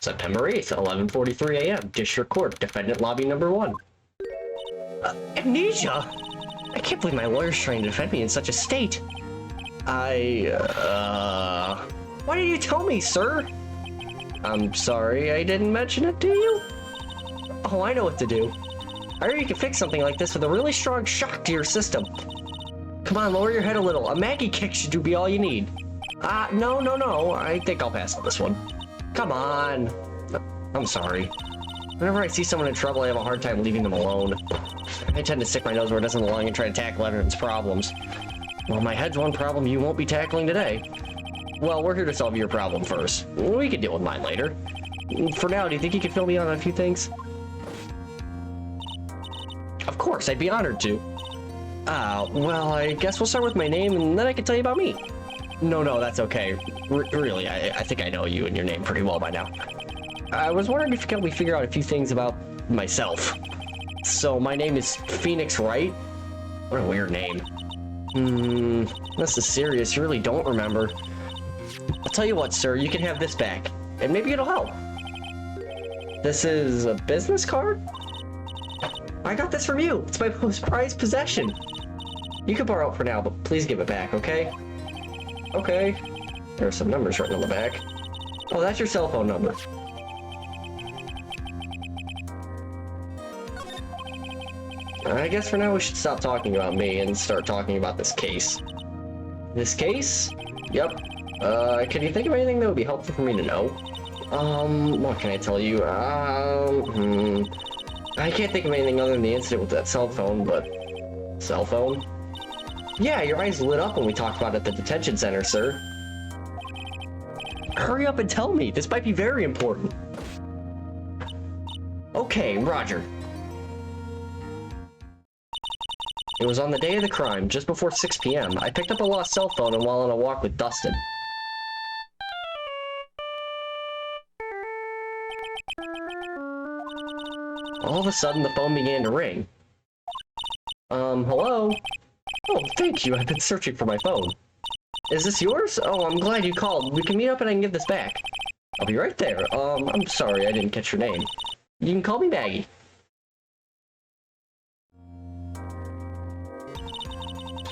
September 8th, 11:43 a.m. District Court, Defendant Lobby Number 1. Amnesia? I can't believe my lawyer's trying to defend me in such a state. Why did you tell me, sir? I'm sorry I didn't mention it to you. Oh, I know what to do. I heard you can fix something like this with a really strong shock to your system. Come on, lower your head a little. A Maggie kick should be all you need. No. I think I'll pass on this one. Come on. I'm sorry. Whenever I see someone in trouble, I have a hard time leaving them alone. I tend to stick my nose where it doesn't belong and try to tackle everyone's problems. Well, my head's one problem you won't be tackling today. Well, we're here to solve your problem first. We can deal with mine later. For now, do you think you could fill me in on a few things? Of course, I'd be honored to. Well, I guess we'll start with my name, and then I can tell you about me. No, that's okay. Really, I think I know you and your name pretty well by now. I was wondering if you could help me figure out a few things about myself. So, my name is Phoenix Wright. What a weird name. This is serious. You really don't remember. I'll tell you what, sir. You can have this back, and maybe it'll help. This is a business card? I got this from you. It's my most prized possession. You can borrow it for now, but please give it back, okay? Okay. There are some numbers written on the back. Oh, that's your cell phone number. I guess for now we should stop talking about me and start talking about this case. This case? Yep. Can you think of anything that would be helpful for me to know? What can I tell you? I can't think of anything other than the incident with that cell phone, but... Cell phone? Yeah, your eyes lit up when we talked about it at the detention center, sir. Hurry up and tell me. This might be very important. Okay, Roger. It was on the day of the crime, just before 6 p.m. I picked up a lost cell phone and while on a walk with Dustin. All of a sudden, the phone began to ring. Hello? Oh, thank you. I've been searching for my phone. Is this yours? Oh, I'm glad you called. We can meet up and I can give this back. I'll be right there. I'm sorry I didn't catch your name. You can call me Maggie.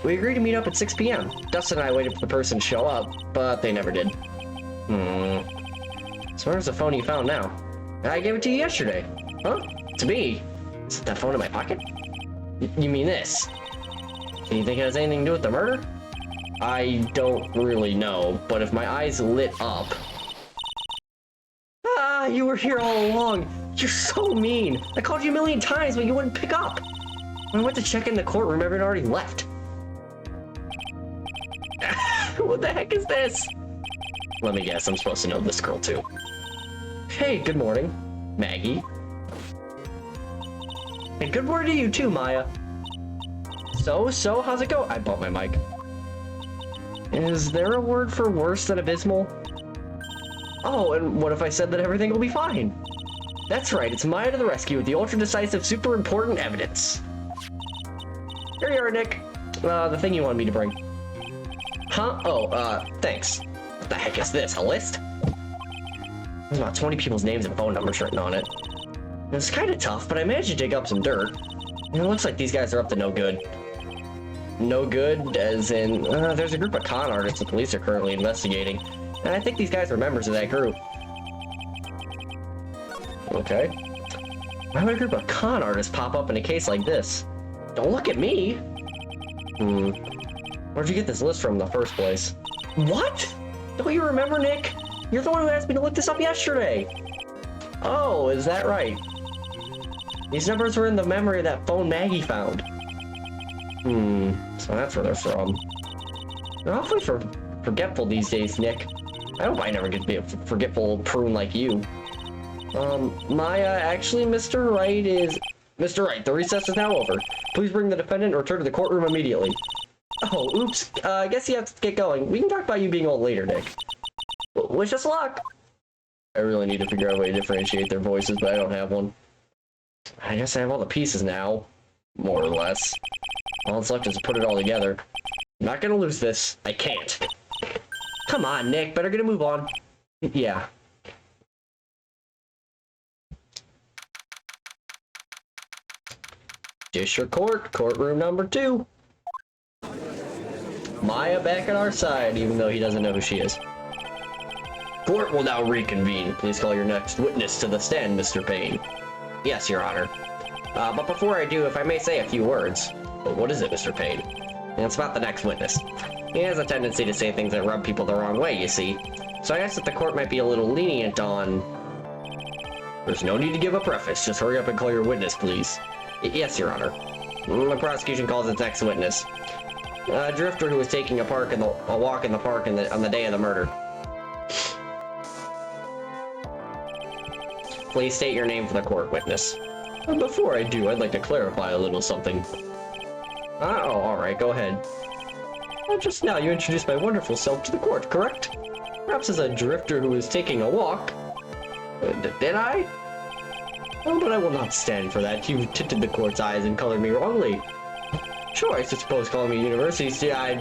We agreed to meet up at 6 p.m. Dustin and I waited for the person to show up, but they never did. So where's the phone you found now? I gave it to you yesterday. Huh? To me? Is that phone in my pocket? You mean this? Do you think it has anything to do with the murder? I don't really know, but if my eyes lit up... Ah, you were here all along. You're so mean. I called you a million times, but you wouldn't pick up. When I went to check in the courtroom, everyone already left. What the heck is this? Let me guess, I'm supposed to know this girl too. Hey, good morning, Maggie. And good morning to you too, Maya. So, how's it go? I bumped my mic. Is there a word for worse than abysmal? Oh, and what if I said that everything will be fine? That's right, it's Maya to the rescue with the ultra-decisive, super important evidence. Here you are, Nick. The thing you wanted me to bring. Huh? Oh, thanks. What the heck is this, a list? There's about 20 people's names and phone numbers written on it. It's kind of tough, but I managed to dig up some dirt. And it looks like these guys are up to no good. No good, as in, there's a group of con artists the police are currently investigating. And I think these guys are members of that group. Okay. Why would a group of con artists pop up in a case like this? Don't look at me! Where'd you get this list from in the first place? What? Don't you remember, Nick? You're the one who asked me to look this up yesterday! Oh, is that right? These numbers were in the memory of that phone Maggie found. So that's where they're from. They're awfully forgetful these days, Nick. I hope I never get to be a forgetful prune like you. Maya, actually, Mr. Wright is... Mr. Wright, the recess is now over. Please bring the defendant and return to the courtroom immediately. Oh, oops. I guess you have to get going. We can talk about you being old later, Nick. Wish us luck! I really need to figure out a way to differentiate their voices, but I don't have one. I guess I have all the pieces now. More or less. All that's left is to put it all together. I'm not gonna lose this. I can't. Come on, Nick. Better get a move on. Yeah. District Court, courtroom number 2. Maya back at our side, even though he doesn't know who she is. Court will now reconvene. Please call your next witness to the stand, Mr. Payne. Yes, Your Honor. But before I do, if I may say a few words. What is it, Mr. Payne? It's about the next witness. He has a tendency to say things that rub people the wrong way, you see. So I asked that the court might be a little lenient on... There's no need to give a preface. Just hurry up and call your witness, please. Yes, Your Honor. The prosecution calls its next witness. A drifter who was taking a walk in the park on the day of the murder. Please state your name for the court, witness. Before I do, I'd like to clarify a little something. Oh, alright, go ahead. Just now you introduced my wonderful self to the court, correct? Perhaps as a drifter who was taking a walk. Did I? Oh, but I will not stand for that. You tinted the court's eyes and colored me wrongly. Sure, I suppose calling me university.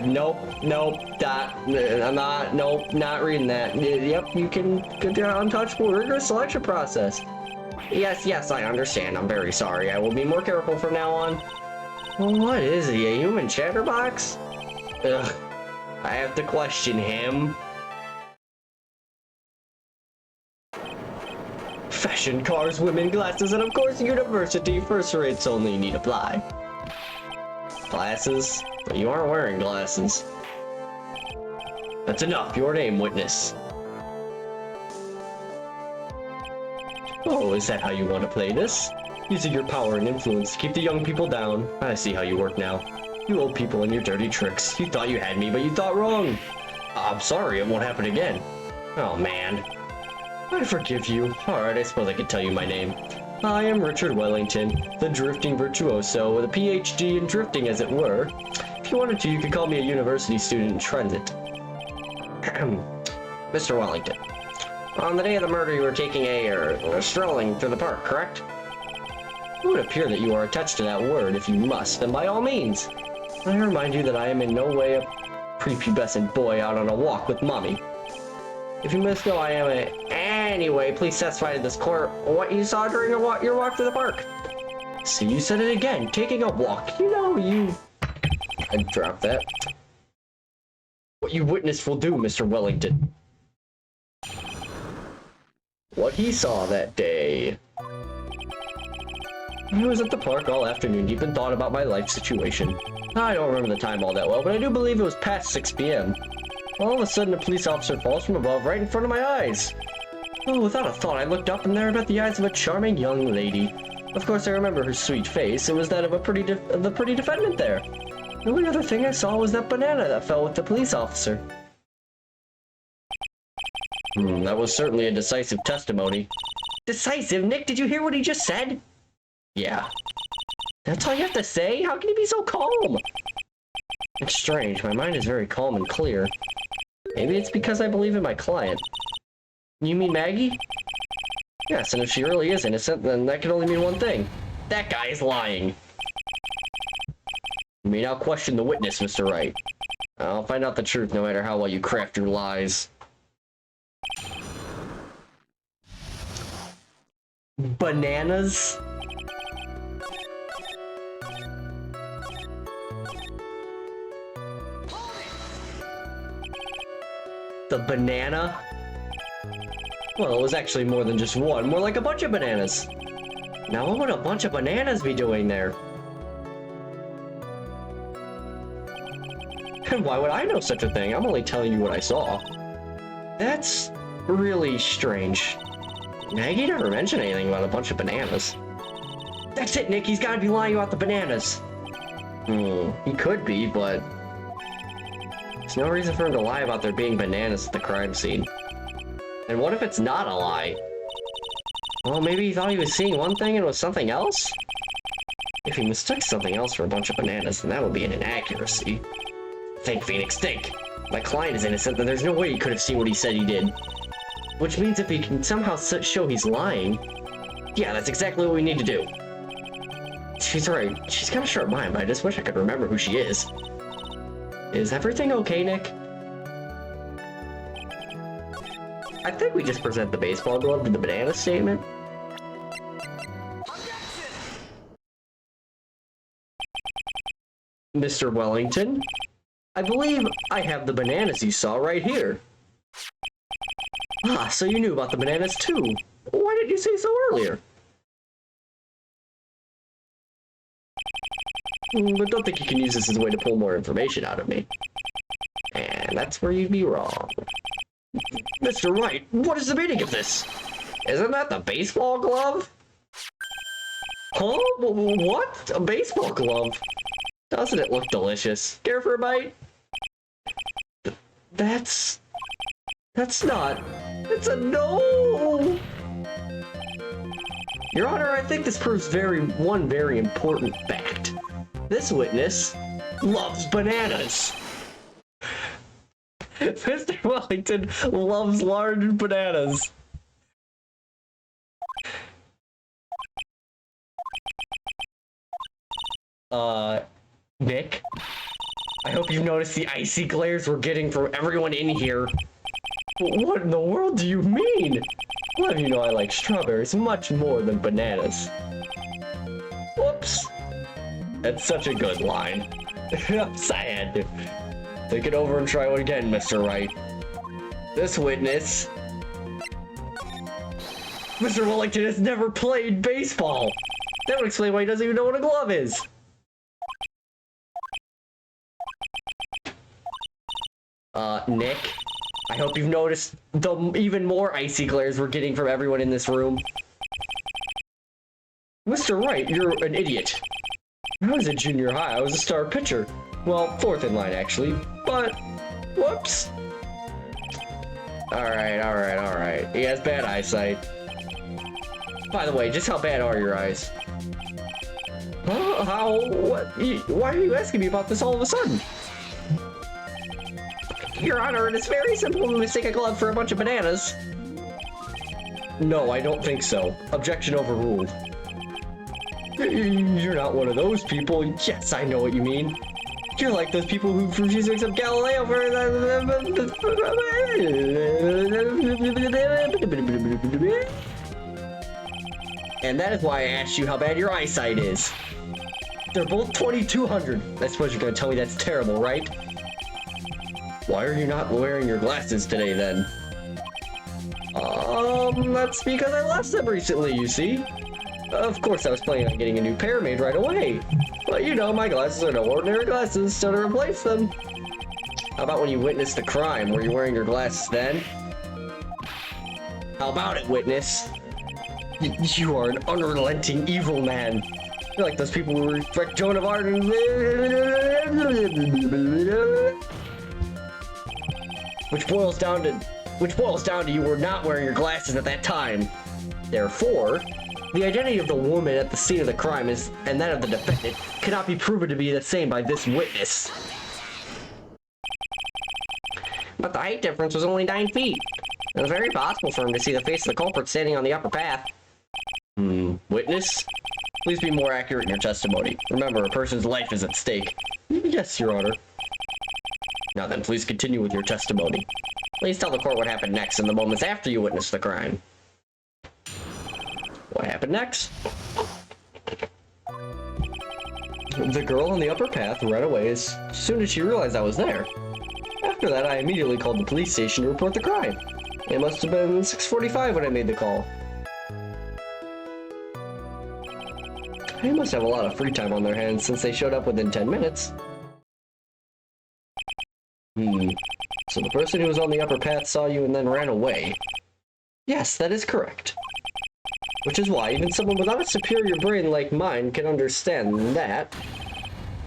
Nope, I'm not reading that. Yep, you can get the untouchable, rigorous selection process. Yes, I understand. I'm very sorry. I will be more careful from now on. Well, what is he, a human chatterbox? Ugh, I have to question him. Fashion, cars, women, glasses, and of course university. First rates only need apply. Glasses? But you aren't wearing glasses. That's enough. Your name, witness. Oh, is that how you want to play this? Using your power and influence to keep the young people down. I see how you work now. You old people and your dirty tricks. You thought you had me, but you thought wrong. I'm sorry, it won't happen again. Oh, man. I forgive you. Alright, I suppose I could tell you my name. I am Richard Wellington, the drifting virtuoso with a PhD in drifting, as it were. If you wanted to, you could call me a university student in transit. Mr. Wellington, on the day of the murder, you were taking strolling through the park, correct? It would appear that you are attached to that word. If you must, then by all means. I remind you that I am in no way a prepubescent boy out on a walk with mommy. If you must know I am Anyway, please testify to this court what you saw during your walk through the park. See, you said it again. Taking a walk. You know, I dropped that. What you witness will do, Mr. Wellington. What he saw that day. I was at the park all afternoon, deep in thought about my life situation. I don't remember the time all that well, but I do believe it was past 6 p.m. All of a sudden, a police officer falls from above right in front of my eyes. Oh, without a thought, I looked up and there I met the eyes of a charming young lady. Of course, I remember her sweet face. It was that of the pretty defendant there. The only other thing I saw was that banana that fell with the police officer. That was certainly a decisive testimony. Decisive? Nick, did you hear what he just said? Yeah. That's all you have to say? How can you be so calm? It's strange. My mind is very calm and clear. Maybe it's because I believe in my client. You mean Maggie? Yes, and if she really is innocent, then that can only mean one thing. That guy is lying. You may now question the witness, Mr. Wright. I'll find out the truth no matter how well you craft your lies. Bananas? The banana? Well, it was actually more than just one, more like a bunch of bananas. Now what would a bunch of bananas be doing there? And why would I know such a thing? I'm only telling you what I saw. That's really strange. Maggie never mentioned anything about a bunch of bananas. That's it, Nick, he's gotta be lying about the bananas. He could be, but... there's no reason for him to lie about there being bananas at the crime scene. And what if it's not a lie? Well, maybe he thought he was seeing one thing and it was something else? If he mistook something else for a bunch of bananas, then that would be an inaccuracy. Think, Phoenix, think! My client is innocent, then there's no way he could have seen what he said he did. Which means if he can somehow show he's lying... yeah, that's exactly what we need to do. She's right. She's got a sharp mind, but I just wish I could remember who she is. Is everything okay, Nick? I think we just present the baseball glove to the banana statement. Mr. Wellington, I believe I have the bananas you saw right here. Ah, so you knew about the bananas too. Why didn't you say so earlier? But don't think you can use this as a way to pull more information out of me. And that's where you'd be wrong. Mr. Wright, what is the meaning of this? Isn't that the baseball glove? Huh? What? A baseball glove? Doesn't it look delicious? Care for a bite? That's not... It's a no! Your Honor, I think this proves one very important fact. This witness loves bananas. Mr. Wellington loves large bananas. Nick? I hope you've noticed the icy glares we're getting from everyone in here. What in the world do you mean? Well, you know I like strawberries much more than bananas. Whoops. That's such a good line. I'm sad. Think it over and try it again, Mr. Wright. This witness... Mr. Wellington has never played baseball. That would explain why he doesn't even know what a glove is. Nick, I hope you've noticed the even more icy glares we're getting from everyone in this room. Mr. Wright, you're an idiot. When I was in junior high, I was a star pitcher. Well, fourth in line, actually. But, whoops. Alright. He has bad eyesight. By the way, just how bad are your eyes? Huh? How? What? Why are you asking me about this all of a sudden? Your Honor, it's very simple to mistake a glove for a bunch of bananas. No, I don't think so. Objection overruled. You're not one of those people. Yes, I know what you mean. You're like those people who refuse to accept Galileo for... And that is why I asked you how bad your eyesight is. They're both 2200. I suppose you're gonna tell me that's terrible, right? Why are you not wearing your glasses today, then? That's because I lost them recently, you see. Of course, I was planning on getting a new pair made right away. But you know, my glasses are no ordinary glasses, so to replace them. How about when you witnessed a crime? Were you wearing your glasses then? How about it, witness? You are an unrelenting evil man. You're like those people who wrecked Joan of Arc and... Which boils down to you were not wearing your glasses at that time. Therefore, the identity of the woman at the scene of the crime and that of the defendant cannot be proven to be the same by this witness. But the height difference was only 9 feet. It was very possible for him to see the face of the culprit standing on the upper path. Witness? Please be more accurate in your testimony. Remember, a person's life is at stake. Yes, Your Honor. Now then, please continue with your testimony. Please tell the court what happened next in the moments after you witnessed the crime. What happened next? The girl on the upper path ran away as soon as she realized I was there. After that, I immediately called the police station to report the crime. It must have been 6:45 when I made the call. They must have a lot of free time on their hands since they showed up within 10 minutes. So the person who was on the upper path saw you and then ran away. Yes, that is correct. Which is why even someone without a superior brain like mine can understand that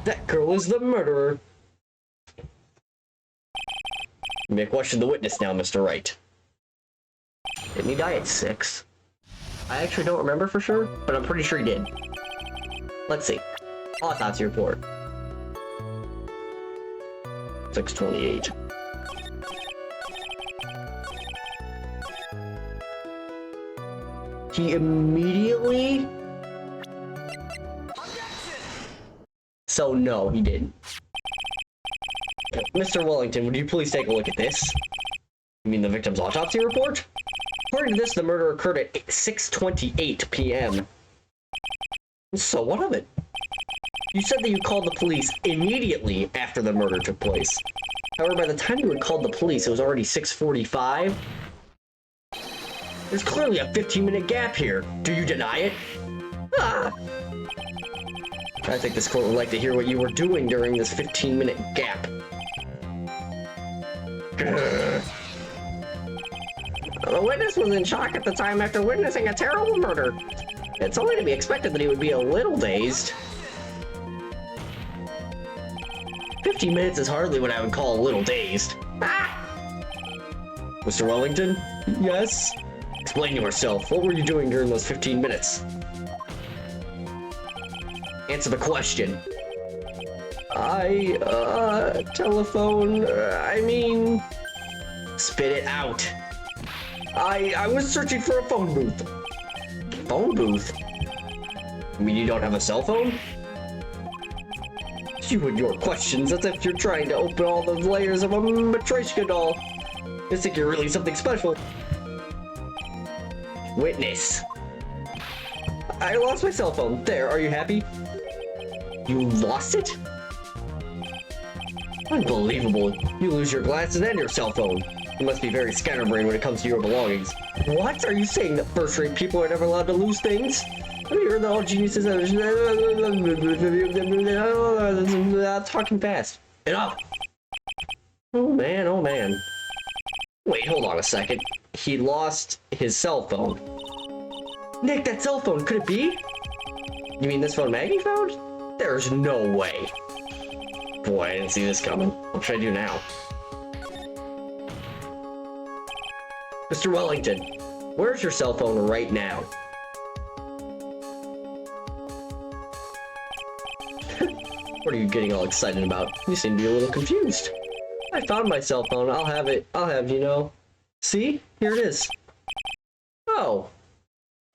that girl is the murderer. You may question the witness now, Mr. Wright. Didn't he die at 6? I actually don't remember for sure, but I'm pretty sure he did. Let's see. Autopsy report. 6:28. He immediately... So no, he didn't. Mr. Wellington, would you please take a look at this? You mean the victim's autopsy report? According to this, the murder occurred at 6:28 p.m. So what of it? You said that you called the police immediately after the murder took place. However, by the time you had called the police, it was already 6:45. There's clearly a 15-minute gap here. Do you deny it? Ah! I think this court would like to hear what you were doing during this 15-minute gap. The witness was in shock at the time after witnessing a terrible murder. It's only to be expected that he would be a little dazed. 15 minutes is hardly what I would call a little dazed. Ah! Mr. Wellington? Yes? Explain yourself. What were you doing during those 15 minutes? Answer the question. Telephone, spit it out. I was searching for a phone booth. Phone booth? You mean you don't have a cell phone? You and your questions, as if you're trying to open all the layers of a Matryoshka doll. I think you're really something special. Witness. I lost my cell phone. There, are you happy? You lost it? Unbelievable. You lose your glasses and your cell phone. You must be very scatterbrained when it comes to your belongings. What? Are you saying that first-rate people are never allowed to lose things? Have you heard that all geniuses are talking fast? Enough! Oh man, oh man. Wait, hold on a second. He lost his cell phone. Nick, that cell phone, could it be? You mean this phone Maggie found? There's no way. Boy, I didn't see this coming. What should I do now? Mr. Wellington, where's your cell phone right now? What are you getting all excited about? You seem to be a little confused. I found my cell phone. I'll have it. You know. See? Here it is. Oh.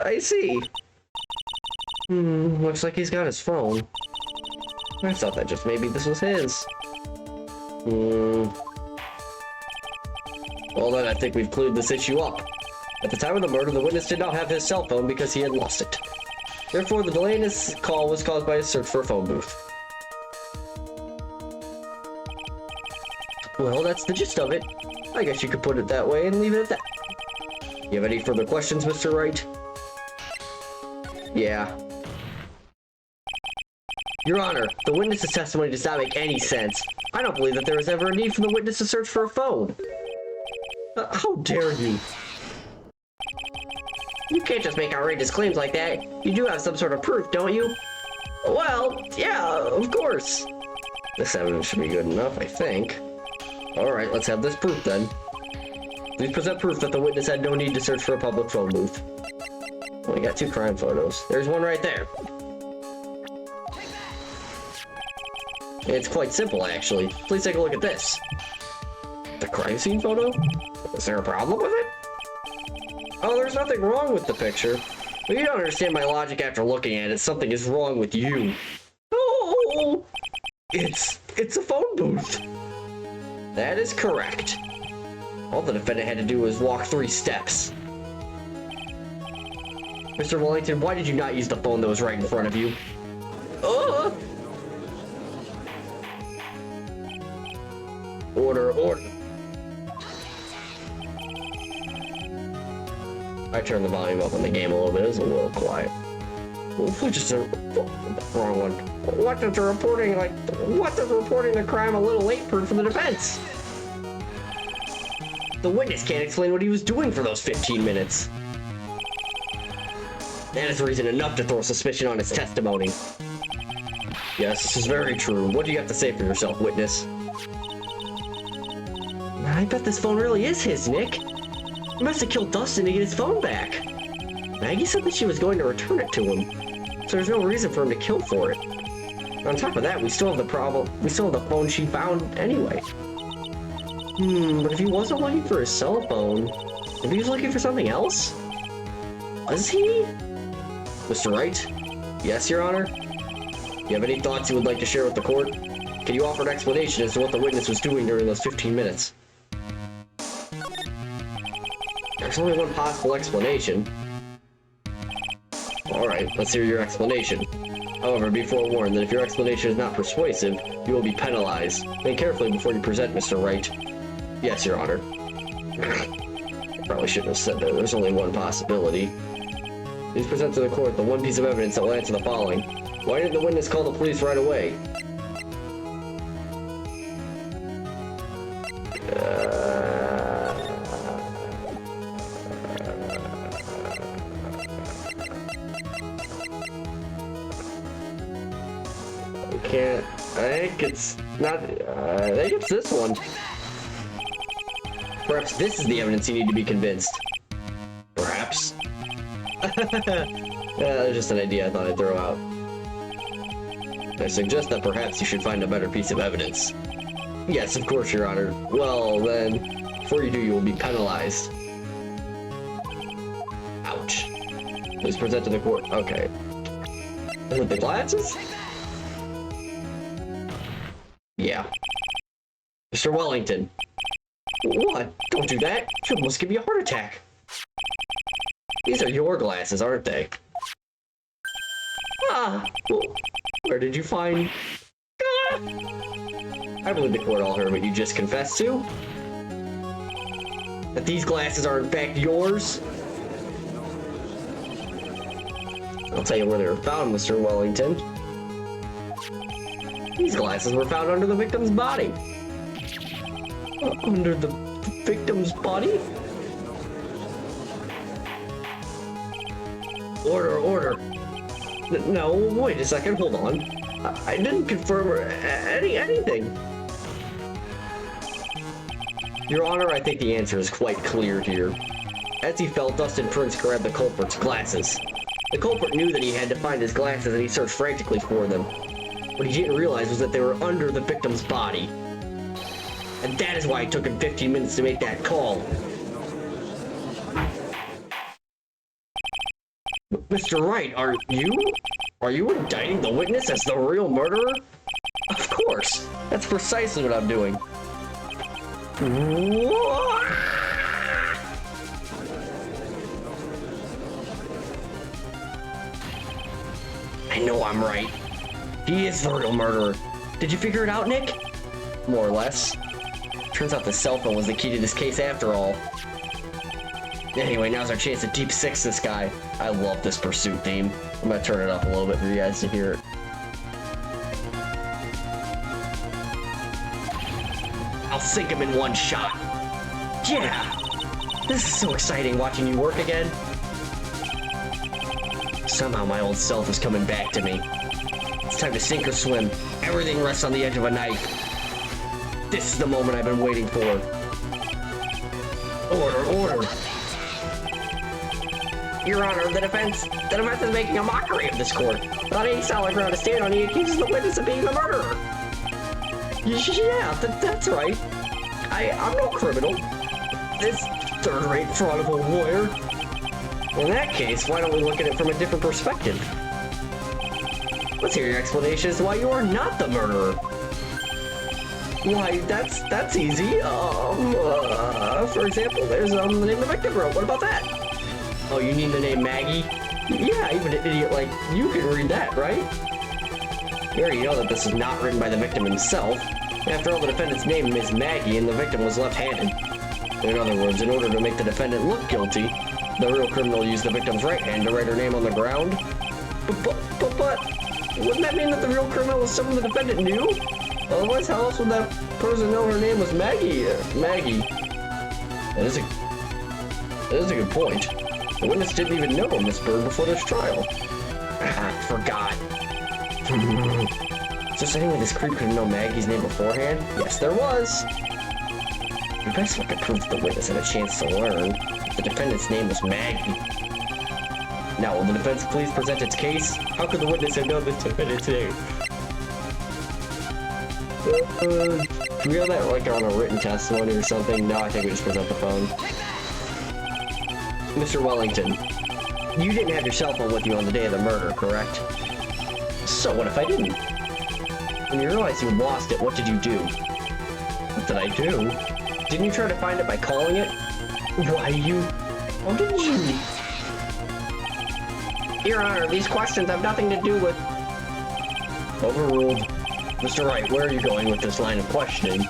I see. Looks like he's got his phone. I thought that just maybe this was his. Well then, I think we've cleared this issue up. At the time of the murder, the witness did not have his cell phone because he had lost it. Therefore, the delay in his call was caused by his search for a phone booth. Well, that's the gist of it. I guess you could put it that way and leave it at that. You have any further questions, Mr. Wright? Yeah. Your Honor, the witness's testimony does not make any sense. I don't believe that there was ever a need for the witness to search for a phone. How dare you? You can't just make outrageous claims like that. You do have some sort of proof, don't you? Well, yeah, of course. This evidence should be good enough, I think. Alright, let's have this proof then. Please present proof that the witness had no need to search for a public phone booth. We got 2 crime photos. There's one right there. It's quite simple, actually. Please take a look at this. The crime scene photo? Is there a problem with it? Oh, there's nothing wrong with the picture. But you don't understand my logic after looking at it. Something is wrong with you. Oh! It's a phone booth. That is correct. All the defendant had to do was walk 3 steps. Mr. Wellington, why did you not use the phone that was right in front of you? Order, order. I turned the volume up on the game a little bit. It was a little quiet. Just a wrong one. What does reporting the crime a little late proof for the defense? The witness can't explain what he was doing for those 15 minutes. That is reason enough to throw suspicion on his testimony. Yes, this is very true. What do you have to say for yourself, witness? I bet this phone really is his, Nick. He must have killed Dustin to get his phone back. Maggie said that she was going to return it to him, so there's no reason for him to kill for it. On top of that, we still have the problem. We still have the phone she found anyway. But if he wasn't looking for his cell phone, maybe he was looking for something else? Was he? Mr. Wright? Yes, Your Honor? You have any thoughts you would like to share with the court? Can you offer an explanation as to what the witness was doing during those 15 minutes? There's only one possible explanation. Alright, let's hear your explanation. However, be forewarned that if your explanation is not persuasive, you will be penalized. Think carefully before you present, Mr. Wright. Yes, Your Honor. Probably shouldn't have said that. There's only one possibility. Please present to the court the one piece of evidence that will answer the following. Why didn't the witness call the police right away? I think it's not, I think it's this one. Perhaps this is the evidence you need to be convinced. Perhaps. Just an idea I thought I'd throw out. I suggest that perhaps you should find a better piece of evidence. Yes, of course, Your Honor. Well, then, before you do, you will be penalized. Ouch. Please present to the court. Okay. Is it the glasses? Yeah. Mr. Wellington. What? Don't do that. You almost give me a heart attack. These are your glasses, aren't they? Ah! Well, where did you find... Ah! I believe the court all heard what you just confessed to. That these glasses are in fact yours. I'll tell you where they were found, Mr. Wellington. These glasses were found under the victim's body. Under the victim's body? Order. No, wait a second, hold on. I didn't confirm anything. Your Honor, I think the answer is quite clear here. As he fell, Dustin Prince grabbed the culprit's glasses. The culprit knew that he had to find his glasses and he searched frantically for them. What he didn't realize was that they were under the victim's body. And that is why it took him 15 minutes to make that call. Mr. Wright, are you indicting the witness as the real murderer? Of course. That's precisely what I'm doing. What? I know I'm right. He is the real murderer. Did you figure it out, Nick? More or less. Turns out the cell phone was the key to this case after all. Anyway, now's our chance to deep six this guy. I love this pursuit theme. I'm gonna turn it up a little bit for you guys to hear it. I'll sink him in one shot. Yeah! This is so exciting watching you work again. Somehow my old self is coming back to me. It's time to sink or swim. Everything rests on the edge of a knife. This is the moment I've been waiting for. Order. Your Honor, the defense is making a mockery of this court. Without any solid ground to stand on, he accuses the witness of being the murderer. Yeah, that's right. I'm no criminal. This third-rate fraud of a lawyer. In that case, why don't we look at it from a different perspective? Let's hear your explanation as to why you are not the murderer. Why, that's easy. For example, there's the name the victim wrote. What about that? Oh, you need the name Maggie? Yeah, even an idiot like you can read that, right? You already know that this is not written by the victim himself. After all, the defendant's name is Maggie, and the victim was left-handed. In other words, in order to make the defendant look guilty, the real criminal used the victim's right hand to write her name on the ground. But wouldn't that mean that the real criminal was someone the defendant knew? Otherwise, how else would that person know her name was Maggie? Maggie. That is a good point. The witness didn't even know Miss Bird before this trial. I forgot. Is there any way this creep could know Maggie's name beforehand? Yes, there was. The best way to prove that the witness had a chance to learn if the defendant's name was Maggie. Now, will the defense please present its case? How could the witness have known this defendant's name? Can we have that like on a written testimony or something? No, I think we just present the phone. Mr. Wellington, you didn't have your cell phone with you on the day of the murder, correct? So what if I didn't? When you realized you lost it, what did you do? What did I do? Didn't you try to find it by calling it? Why, how did you? Your Honor, these questions have nothing to do with... Overruled. Mr. Wright, where are you going with this line of questioning?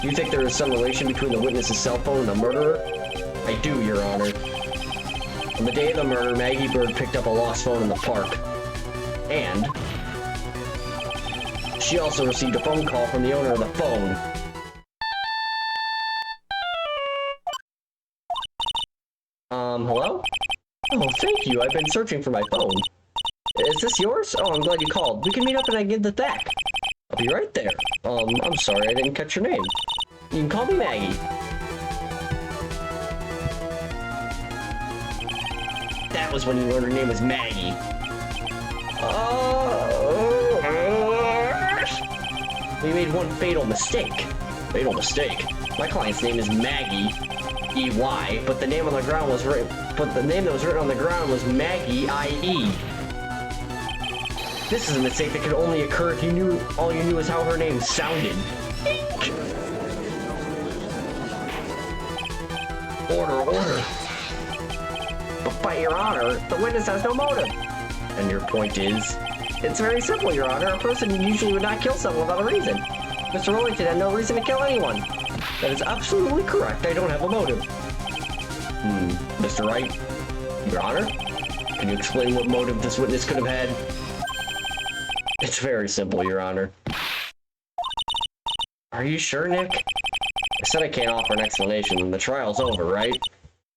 Do you think there is some relation between the witness's cell phone and the murderer? I do, Your Honor. On the day of the murder, Maggie Bird picked up a lost phone in the park. And she also received a phone call from the owner of the phone. Hello? Oh, thank you. I've been searching for my phone. Is this yours? Oh, I'm glad you called. We can meet up and I can give it back. I'll be right there. I'm sorry, I didn't catch your name. You can call me Maggie. That was when you learned her name was Maggie. We made one fatal mistake. Fatal mistake? My client's name is Maggie E.Y., but the name on the ground was written. But the name that was written on the ground was Maggie I.E. This is a mistake that could only occur if you knew all you knew is how her name sounded. Order. But Your Honor, the witness has no motive. And your point is? It's very simple, Your Honor. A person usually would not kill someone without a reason. Mr. Wellington had no reason to kill anyone. That is absolutely correct. I don't have a motive. Mr. Wright? Your Honor? Can you explain what motive this witness could have had? It's very simple, Your Honor. Are you sure, Nick? I said I can't offer an explanation. The trial's over, right?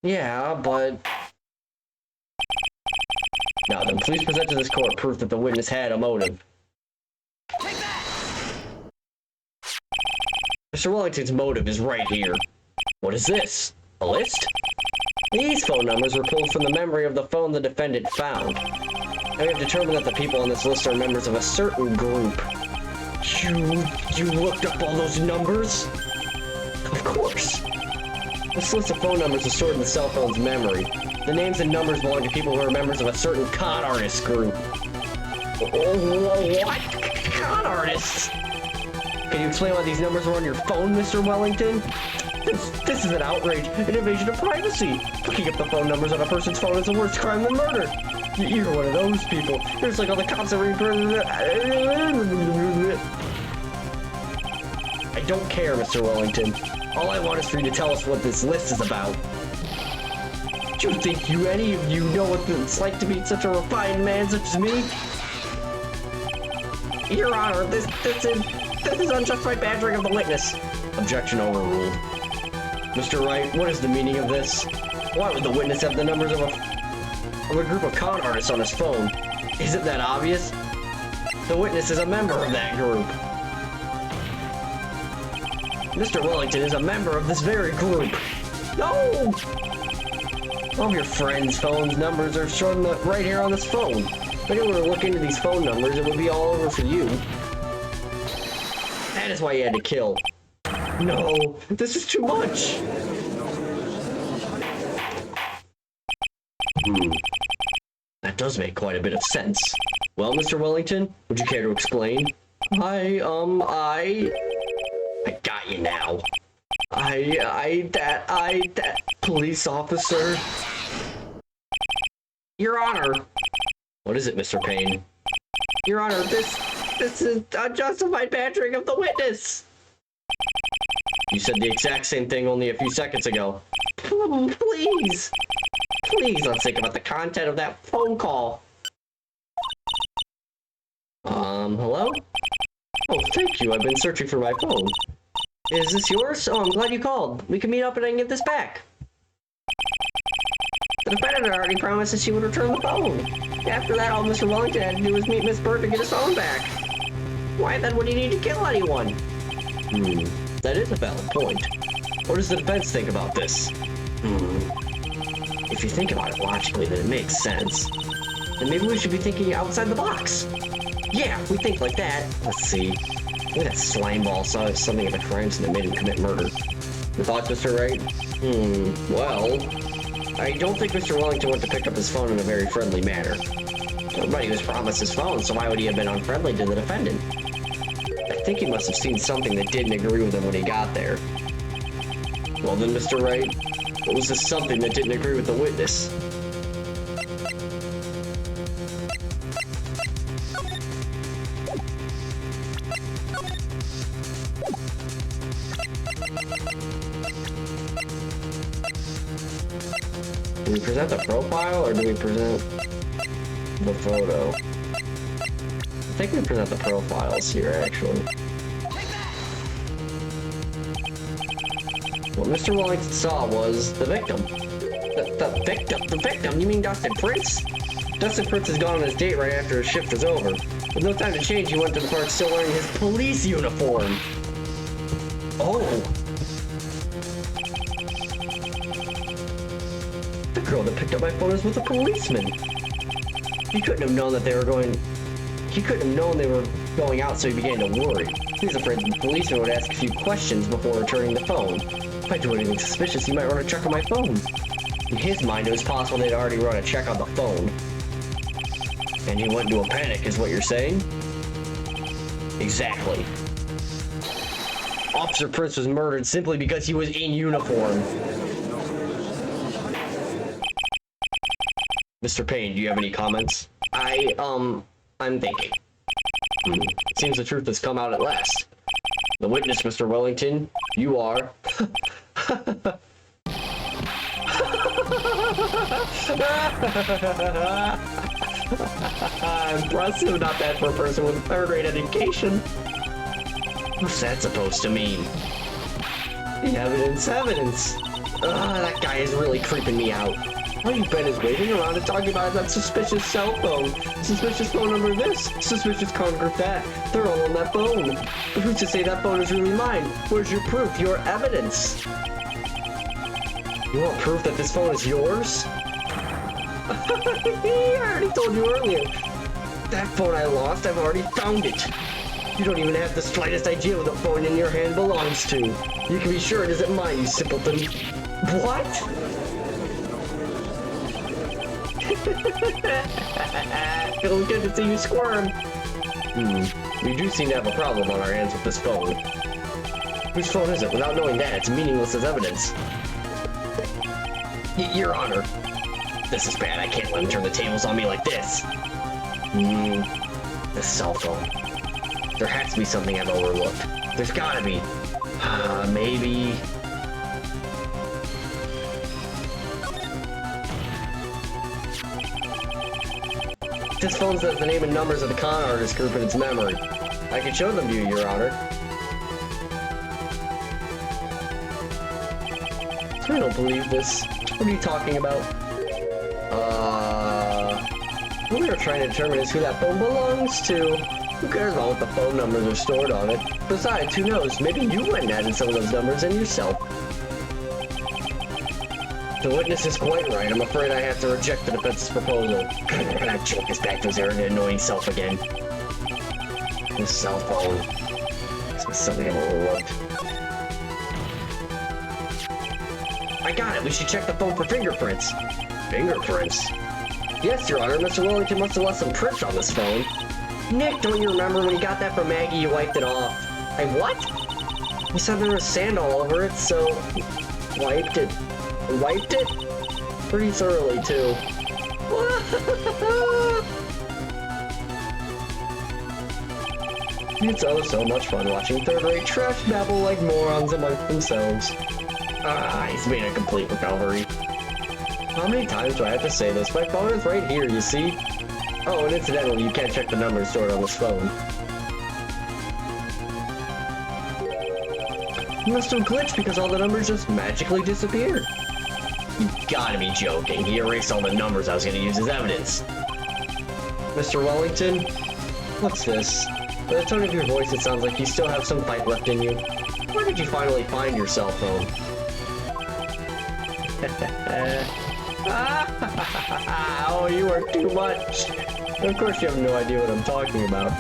Yeah, but... Now then, please present to this court proof that the witness had a motive. Take that! Mr. Wellington's motive is right here. What is this? A list? These phone numbers were pulled from the memory of the phone the defendant found. And we have determined that the people on this list are members of a certain group. You looked up all those numbers? Of course. This list of phone numbers is stored in the cell phone's memory. The names and numbers belong to people who are members of a certain con artist group. What? Con artists? Can you explain why these numbers were on your phone, Mr. Wellington? This is an outrage, an invasion of privacy. Looking up the phone numbers on a person's phone is the worst crime than murder. You're one of those people. There's like all the cops that were... I don't care, Mr. Wellington. All I want is for you to tell us what this list is about. Do you think any of you know what it's like to meet such a refined man such as me? Your Honor, this is unjustified badgering of the witness. Objection overruled. Mr. Wright, what is the meaning of this? Why would the witness have the numbers of a group of con artists on his phone? Isn't that obvious? The witness is a member of that group. Mr. Wellington is a member of this very group. No! All of your friends' phones numbers are shown right here on this phone. If anyone were to look into these phone numbers, it would be all over for you. That is why you had to kill. No, this is too much. That does make quite a bit of sense. Well, Mr. Wellington, would you care to explain? I got you now. That police officer. Your Honor. What is it, Mr. Payne? Your Honor, this is unjustified badgering of the witness. You said the exact same thing only a few seconds ago. Please let's think about the content of that phone call. Hello? Oh, thank you. I've been searching for my phone. Is this yours? Oh, I'm glad you called. We can meet up and I can get this back. The defendant already promised that she would return the phone. After that, all Mr. Wellington had to do was meet Miss Bird to get his phone back. Why then would he need to kill anyone? That is a valid point. What does the defense think about this? If you think about it logically, then it makes sense. Then maybe we should be thinking outside the box. Yeah, if we think like that. Let's see. Maybe that slimeball saw something of the crime scene that made him commit murder. Your thoughts, Mr. Wright? Well, I don't think Mr. Wellington went to pick up his phone in a very friendly manner. Nobody was promised his phone, so why would he have been unfriendly to the defendant? I think he must have seen something that didn't agree with him when he got there. Well then, Mr. Wright, what was the something that didn't agree with the witness? Do we present the profile or do we present the photo? I think we present the profiles here, actually. What Mr. Wellington saw was the victim. The victim? You mean Dustin Prince? Dustin Prince is gone on his date right after his shift was over. With no time to change, he went to the park still wearing his police uniform. Oh. The girl that picked up my phone is with a policeman. He couldn't have known that they were going... He couldn't have known they were going out, so he began to worry. He was afraid the policeman would ask a few questions before returning the phone. If I do anything suspicious, he might run a check on my phone. In his mind, it was possible they'd already run a check on the phone. And he went into a panic, is what you're saying? Exactly. Officer Prince was murdered simply because he was in uniform. Mr. Payne, do you have any comments? I'm thinking. Seems the truth has come out at last. The witness, Mr. Wellington, you are... Impressive, not bad for a person with a third-rate education. What's that supposed to mean? The evidence. Ugh, that guy is really creeping me out. All you Ben is waving around and talking about that suspicious cell phone. Suspicious phone number this, suspicious contact that. They're all on that phone. But who's to say that phone is really mine? Where's your proof, your evidence? You want proof that this phone is yours? I already told you earlier. That phone I lost, I've already found it. You don't even have the slightest idea what the phone in your hand belongs to. You can be sure it isn't mine, you simpleton. What? Feels good to see you squirm. We do seem to have a problem on our hands with this phone. Whose phone is it? Without knowing that, it's meaningless as evidence. Your Honor. This is bad. I can't let him turn the tables on me like this. The cell phone. There has to be something I've overlooked. There's gotta be. Maybe... This phone says the name and numbers of the con artist group in its memory. I can show them to you, Your Honor. I don't believe this. What are you talking about? What we are trying to determine is who that phone belongs to. Who cares about what the phone numbers are stored on it? Besides, who knows? Maybe you went and added some of those numbers in yourself. The witness is quite right. I'm afraid I have to reject the defense's proposal. That joke is back to his arrogant, annoying self again. This cell phone. This was something I've overlooked. I got it. We should check the phone for fingerprints. Fingerprints? Yes, Your Honor. Mr. Wellington must have left some prints on this phone. Nick, don't you remember when you got that from Maggie, you wiped it off? I what? You said there was sand all over it, so... Wiped it. Wiped it? Pretty thoroughly, too. It's oh so much fun watching third-rate trash babble like morons amongst themselves. He's made a complete recovery. How many times do I have to say this? My phone is right here, you see? Oh, and incidentally, you can't check the numbers stored on this phone. You must have glitched because all the numbers just magically disappeared. You gotta be joking. He erased all the numbers I was gonna use as evidence. Mr. Wellington? What's this? By the tone of your voice, it sounds like you still have some fight left in you. Where did you finally find your cell phone? Oh, you are too much. Of course you have no idea what I'm talking about.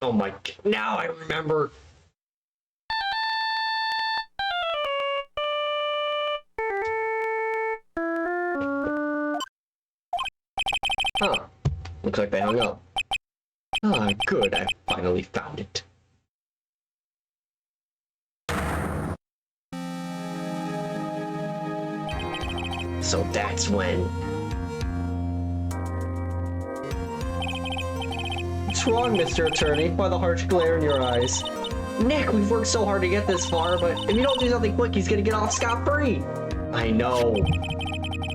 Oh my, now I remember. Huh, looks like they hung up. Ah, good, I finally found it. So that's when... What's wrong, Mr. Attorney? Why the harsh glare in your eyes? Nick, we've worked so hard to get this far, but if you don't do something quick, he's gonna get off scot-free. I know.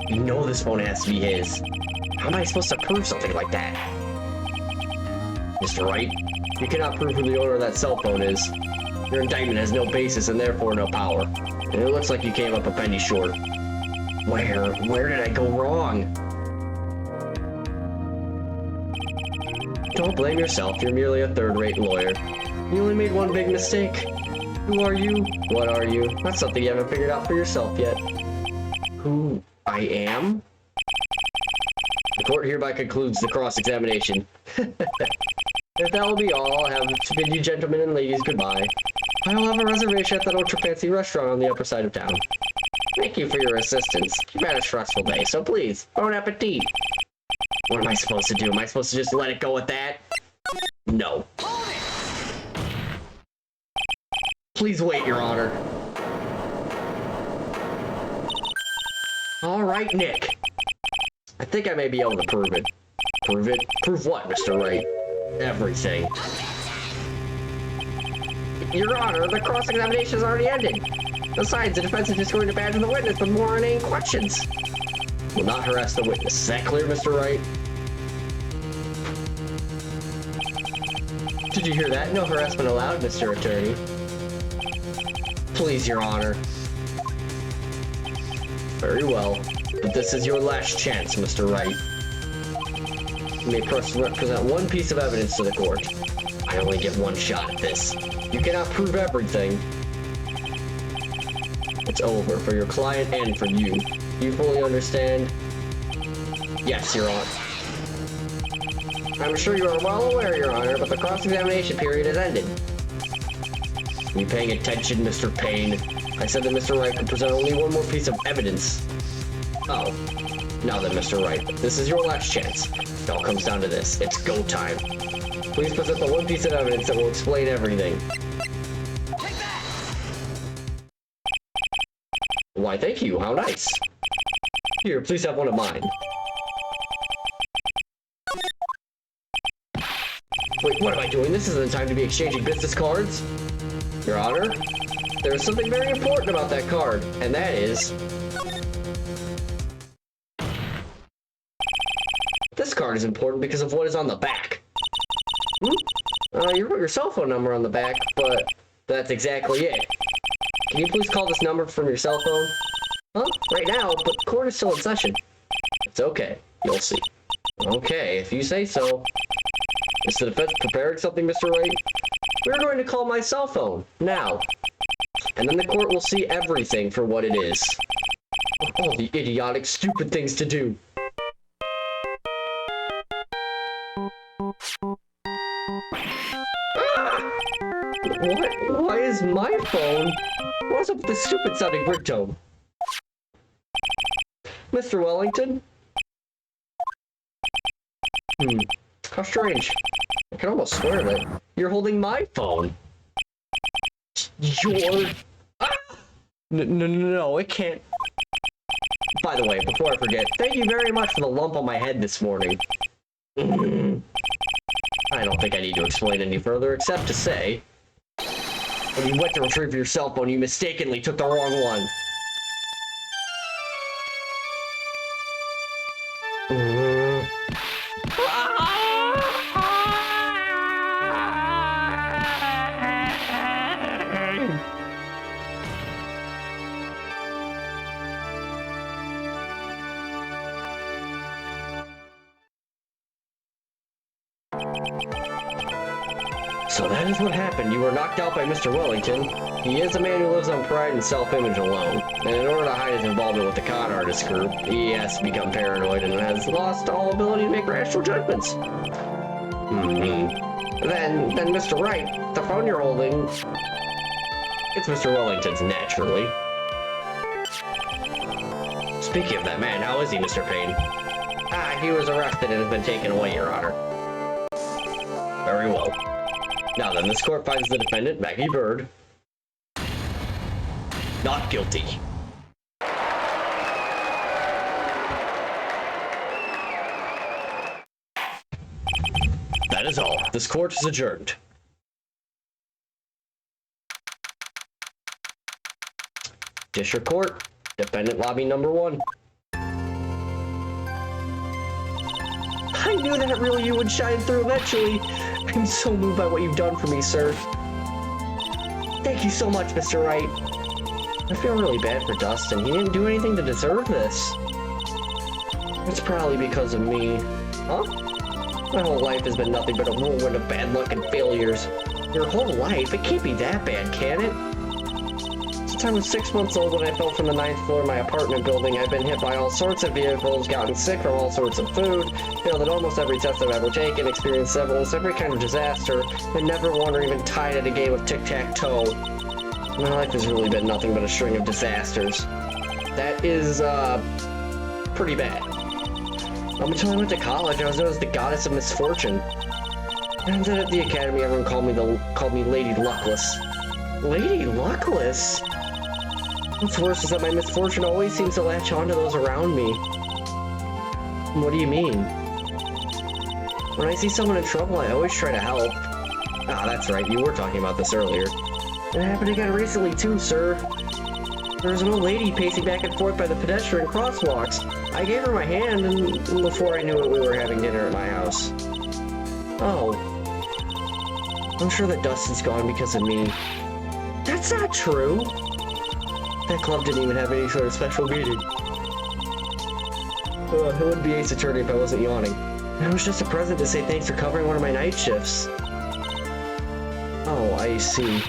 You know this phone has to be his. How am I supposed to prove something like that? Mr. Wright, you cannot prove who the owner of that cell phone is. Your indictment has no basis and therefore no power. And it looks like you came up a penny short. Where did I go wrong? Don't blame yourself, you're merely a third-rate lawyer. You only made one big mistake. Who are you? What are you? That's something you haven't figured out for yourself yet. Who I am? The court hereby concludes the cross-examination. If that will be all, I'll have to bid you gentlemen and ladies goodbye. I will have a reservation at that ultra-fancy restaurant on the upper side of town. Thank you for your assistance. You've had a stressful day, so please, bon appetit. What am I supposed to do? Am I supposed to just let it go at that? No. Please wait, Your Honor. All right, Nick. I think I may be able to prove it. Prove it? Prove what, Mr. Wright? Everything. Your Honor, the cross-examination has already ended. Besides, the defense is just going to badger the witness with more inane questions. Will not harass the witness. Is that clear, Mr. Wright? Did you hear that? No harassment allowed, Mr. Attorney. Please, Your Honor. Very well. But this is your last chance, Mr. Wright. You may present one piece of evidence to the court. I only get one shot at this. You cannot prove everything. It's over for your client and for you. Do you fully understand? Yes, Your Honor. I'm sure you are well aware, Your Honor, but the cross-examination period has ended. Are you paying attention, Mr. Payne? I said that Mr. Wright could present only one more piece of evidence. Oh. Now then, Mr. Wright, this is your last chance. It all comes down to this. It's go time. Please present the one piece of evidence that will explain everything. Take that! Why, thank you. How nice. Here, please have one of mine. Wait, what am I doing? This isn't the time to be exchanging business cards. Your Honor, there is something very important about that card, and that is... This card is important because of what is on the back. You wrote your cell phone number on the back, but that's exactly it. Can you please call this number from your cell phone? Huh? Right now, but court is still in session. It's okay. You'll see. Okay, if you say so. Is the defense preparing something, Mr. Wright? We're going to call my cell phone, now. And then the court will see everything for what it is. All the idiotic, stupid things to do. What? Why is my phone? What's up with this stupid sounding ringtone? Mr. Wellington? How strange. I can almost swear that you're holding my phone. Your... Ah! No, it can't. By the way, before I forget, thank you very much for the lump on my head this morning. I don't think I need to explain any further, except to say... When you went to retrieve your cell phone, you mistakenly took the wrong one. So that is what happened. You were knocked out by Mr. Wellington. He is a man who lives on pride and self-image alone. And in order to hide his involvement with the con artist group, he has become paranoid and has lost all ability to make rational judgments. Then Mr. Wright, the phone you're holding... It's Mr. Wellington's, naturally. Speaking of that man, how is he, Mr. Payne? He was arrested and has been taken away, Your Honor. Very well. Now then, this court finds the defendant, Maggie Bird, not guilty. That is all. This court is adjourned. District Court, defendant lobby number 1. I knew that real you would shine through eventually. I'm so moved by what you've done for me, sir. Thank you so much, Mr. Wright. I feel really bad for Dustin. He didn't do anything to deserve this. It's probably because of me. Huh? My whole life has been nothing but a whirlwind of bad luck and failures. Your whole life? It can't be that bad, can it? Since I was 6 months old when I fell from the 9th floor of my apartment building, I've been hit by all sorts of vehicles, gotten sick from all sorts of food, failed at almost every test I've ever taken, experienced every kind of disaster, and never won or even tied at a game of tic-tac-toe. My life has really been nothing but a string of disasters. That is, pretty bad. Up until I went to college, I was known as the Goddess of Misfortune. And then at the academy, everyone called me Lady Luckless. Lady Luckless? What's worse is that my misfortune always seems to latch on to those around me. What do you mean? When I see someone in trouble, I always try to help. Ah, that's right, you were talking about this earlier. It happened again recently too, sir. There was an old lady pacing back and forth by the pedestrian crosswalks. I gave her my hand, and before I knew it, we were having dinner at my house. Oh. I'm sure that Dustin's gone because of me. That's not true. That club didn't even have any sort of special meeting. It wouldn't be Ace Attorney if I wasn't yawning. It was just a present to say thanks for covering one of my night shifts. Oh, I see.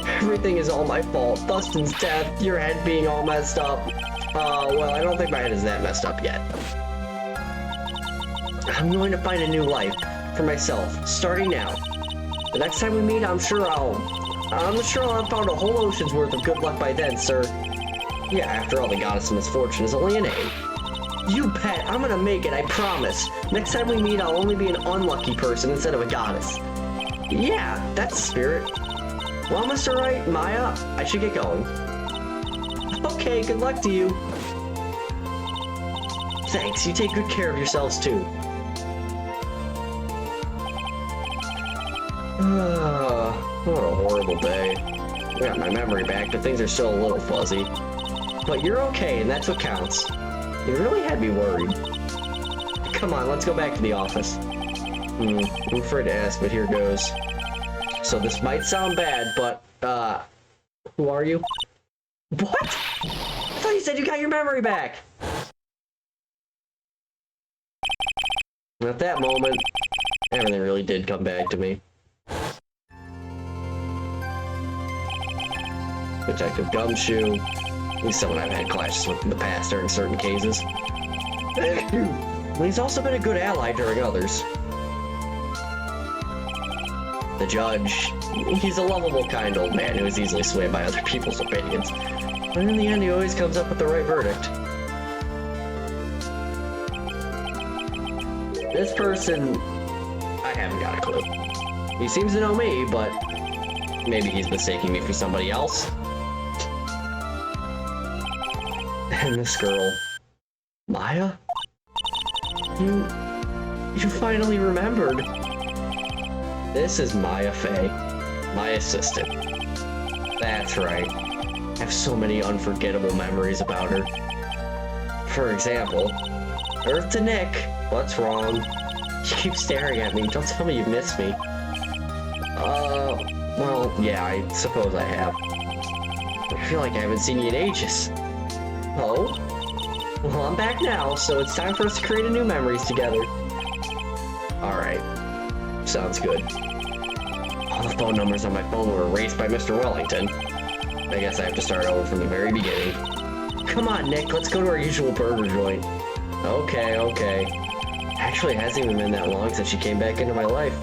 Everything is all my fault. Dustin's death, your head being all messed up. Well, I don't think my head is that messed up yet. I'm going to find a new life for myself, starting now. The next time we meet, I'm sure I'll have found a whole ocean's worth of good luck by then, sir. Yeah, after all, the Goddess of Misfortune is only an A. You bet, I'm gonna make it, I promise. Next time we meet, I'll only be an unlucky person instead of a goddess. Yeah, that's the spirit. Well, Mr. Wright, Maya, I should get going. Okay, good luck to you. Thanks, you take good care of yourselves too. What a horrible day. I got my memory back, but things are still a little fuzzy. But you're okay, and that's what counts. You really had me worried. Come on, let's go back to the office. I'm afraid to ask, but here goes. So this might sound bad, but, who are you? What? I thought you said you got your memory back! And at that moment, everything really did come back to me. Detective Gumshoe. He's someone I've had clashes with in the past during certain cases. He's also been a good ally during others. The judge. He's a lovable, kind old man who is easily swayed by other people's opinions. But in the end, he always comes up with the right verdict. This person, I haven't got a clue. He seems to know me, but maybe he's mistaking me for somebody else. And this girl, Maya? You finally remembered. This is Maya Fey, my assistant. That's right. I have so many unforgettable memories about her. For example, Earth to Nick. What's wrong? You keep staring at me. Don't tell me you've missed me. Well, yeah, I suppose I have. I feel like I haven't seen you in ages. Oh? Well, I'm back now, so it's time for us to create a new memories together. Alright. Sounds good. All the phone numbers on my phone were erased by Mr. Wellington. I guess I have to start over from the very beginning. Come on, Nick, let's go to our usual burger joint. Okay, okay. Actually, it hasn't even been that long since she came back into my life.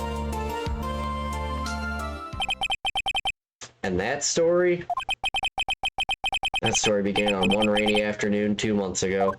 And that story began on one rainy afternoon 2 months ago.